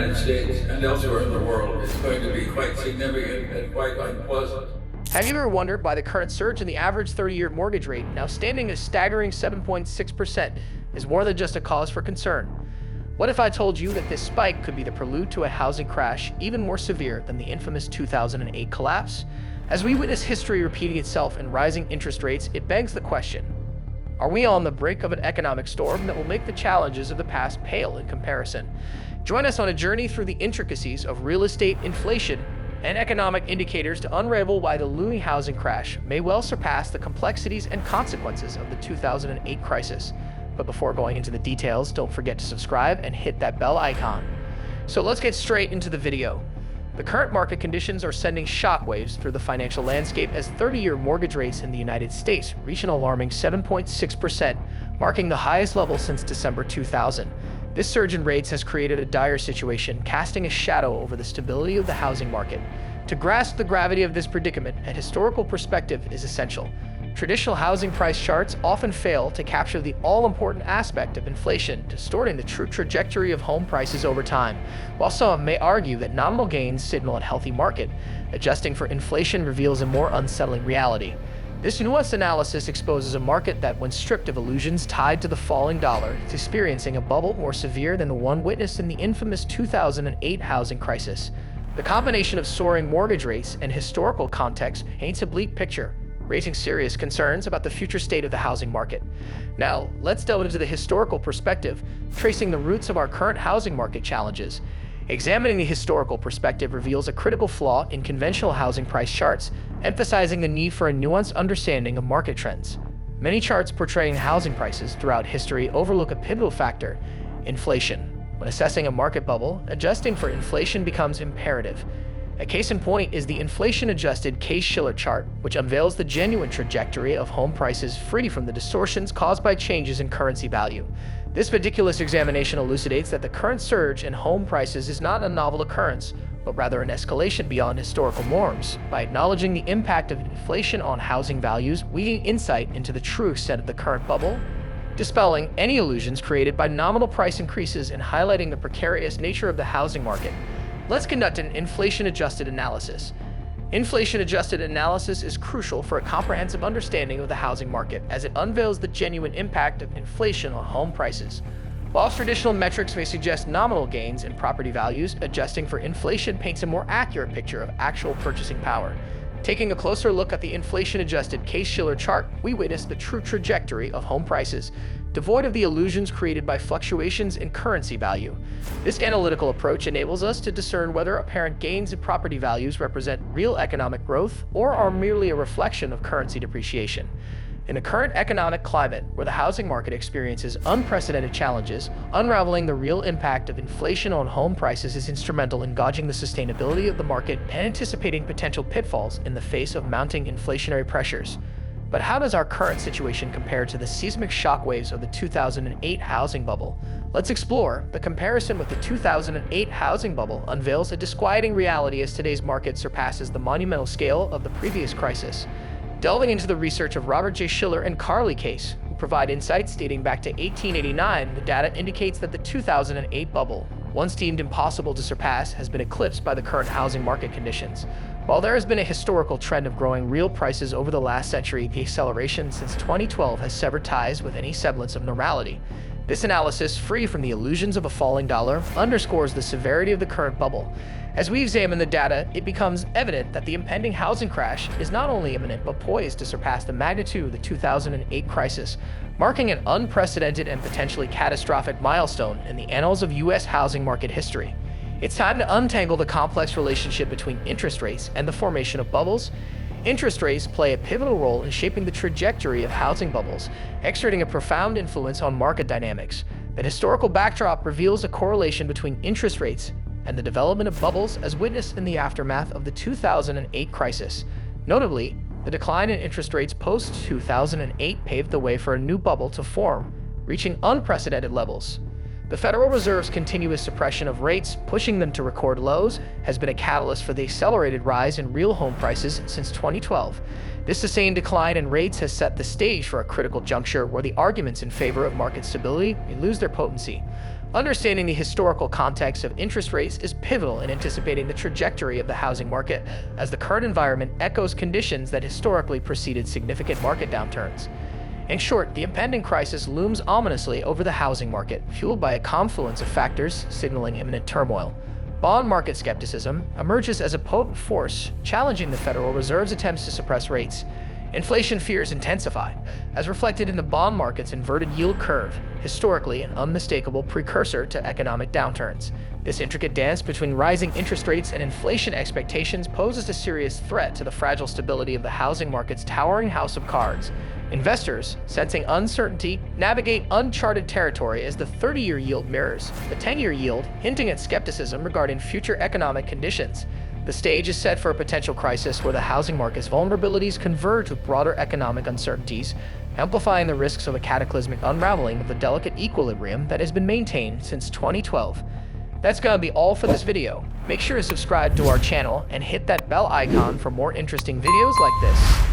United States and elsewhere in the world is going to be quite significant and quite unpleasant. Have you ever wondered why the current surge in the average 30-year mortgage rate, now standing a staggering 7.6%, is more than just a cause for concern? What if I told you that this spike could be the prelude to a housing crash even more severe than the infamous 2008 collapse? As we witness history repeating itself in rising interest rates, it begs the question: are we on the brink of an economic storm that will make the challenges of the past pale in comparison? Join us on a journey through the intricacies of real estate, inflation, and economic indicators to unravel why the looming housing crash may well surpass the complexities and consequences of the 2008 crisis. But before going into the details, don't forget to subscribe and hit that bell icon. So let's get straight into the video. The current market conditions are sending shockwaves through the financial landscape as 30-year mortgage rates in the United States reach an alarming 7.6%, marking the highest level since December 2000. This surge in rates has created a dire situation, casting a shadow over the stability of the housing market. To grasp the gravity of this predicament, a historical perspective is essential. Traditional housing price charts often fail to capture the all-important aspect of inflation, distorting the true trajectory of home prices over time. While some may argue that nominal gains signal a healthy market, adjusting for inflation reveals a more unsettling reality. This nuanced analysis exposes a market that, when stripped of illusions tied to the falling dollar, is experiencing a bubble more severe than the one witnessed in the infamous 2008 housing crisis. The combination of soaring mortgage rates and historical context paints a bleak picture, raising serious concerns about the future state of the housing market. Now, let's delve into the historical perspective, tracing the roots of our current housing market challenges. Examining the historical perspective reveals a critical flaw in conventional housing price charts, emphasizing the need for a nuanced understanding of market trends. Many charts portraying housing prices throughout history overlook a pivotal factor: inflation. When assessing a market bubble, adjusting for inflation becomes imperative. A case in point is the inflation-adjusted Case-Shiller chart, which unveils the genuine trajectory of home prices free from the distortions caused by changes in currency value. This meticulous examination elucidates that the current surge in home prices is not a novel occurrence, but rather an escalation beyond historical norms. By acknowledging the impact of inflation on housing values, we gain insight into the true extent of the current bubble, dispelling any illusions created by nominal price increases and highlighting the precarious nature of the housing market. Let's conduct an inflation-adjusted analysis. Inflation-adjusted analysis is crucial for a comprehensive understanding of the housing market, as it unveils the genuine impact of inflation on home prices. While traditional metrics may suggest nominal gains in property values, adjusting for inflation paints a more accurate picture of actual purchasing power. Taking a closer look at the inflation-adjusted Case-Shiller chart, we witness the true trajectory of home prices, devoid of the illusions created by fluctuations in currency value. This analytical approach enables us to discern whether apparent gains in property values represent real economic growth or are merely a reflection of currency depreciation. In the current economic climate, where the housing market experiences unprecedented challenges, unraveling the real impact of inflation on home prices is instrumental in gauging the sustainability of the market and anticipating potential pitfalls in the face of mounting inflationary pressures. But how does our current situation compare to the seismic shockwaves of the 2008 housing bubble? Let's explore. The comparison with the 2008 housing bubble unveils a disquieting reality as today's market surpasses the monumental scale of the previous crisis. Delving into the research of Robert J. Shiller and Carly Case, who provide insights dating back to 1889, the data indicates that the 2008 bubble, once deemed impossible to surpass, has been eclipsed by the current housing market conditions. While there has been a historical trend of growing real prices over the last century, the acceleration since 2012 has severed ties with any semblance of normality. This analysis, free from the illusions of a falling dollar, underscores the severity of the current bubble. As we examine the data, it becomes evident that the impending housing crash is not only imminent but poised to surpass the magnitude of the 2008 crisis, marking an unprecedented and potentially catastrophic milestone in the annals of U.S. housing market history. It's time to untangle the complex relationship between interest rates and the formation of bubbles. Interest rates play a pivotal role in shaping the trajectory of housing bubbles, exerting a profound influence on market dynamics. The historical backdrop reveals a correlation between interest rates and the development of bubbles as witnessed in the aftermath of the 2008 crisis. Notably, the decline in interest rates post-2008 paved the way for a new bubble to form, reaching unprecedented levels. The Federal Reserve's continuous suppression of rates, pushing them to record lows, has been a catalyst for the accelerated rise in real home prices since 2012. This sustained decline in rates has set the stage for a critical juncture where the arguments in favor of market stability may lose their potency. Understanding the historical context of interest rates is pivotal in anticipating the trajectory of the housing market, as the current environment echoes conditions that historically preceded significant market downturns. In short, the impending crisis looms ominously over the housing market, fueled by a confluence of factors signaling imminent turmoil. Bond market skepticism emerges as a potent force, challenging the Federal Reserve's attempts to suppress rates. Inflation fears intensify, as reflected in the bond market's inverted yield curve, historically an unmistakable precursor to economic downturns. This intricate dance between rising interest rates and inflation expectations poses a serious threat to the fragile stability of the housing market's towering house of cards. Investors, sensing uncertainty, navigate uncharted territory as the 30-year yield mirrors the 10-year yield, hinting at skepticism regarding future economic conditions. The stage is set for a potential crisis where the housing market's vulnerabilities converge with broader economic uncertainties, amplifying the risks of a cataclysmic unraveling of the delicate equilibrium that has been maintained since 2012. That's gonna be all for this video. Make sure to subscribe to our channel and hit that bell icon for more interesting videos like this.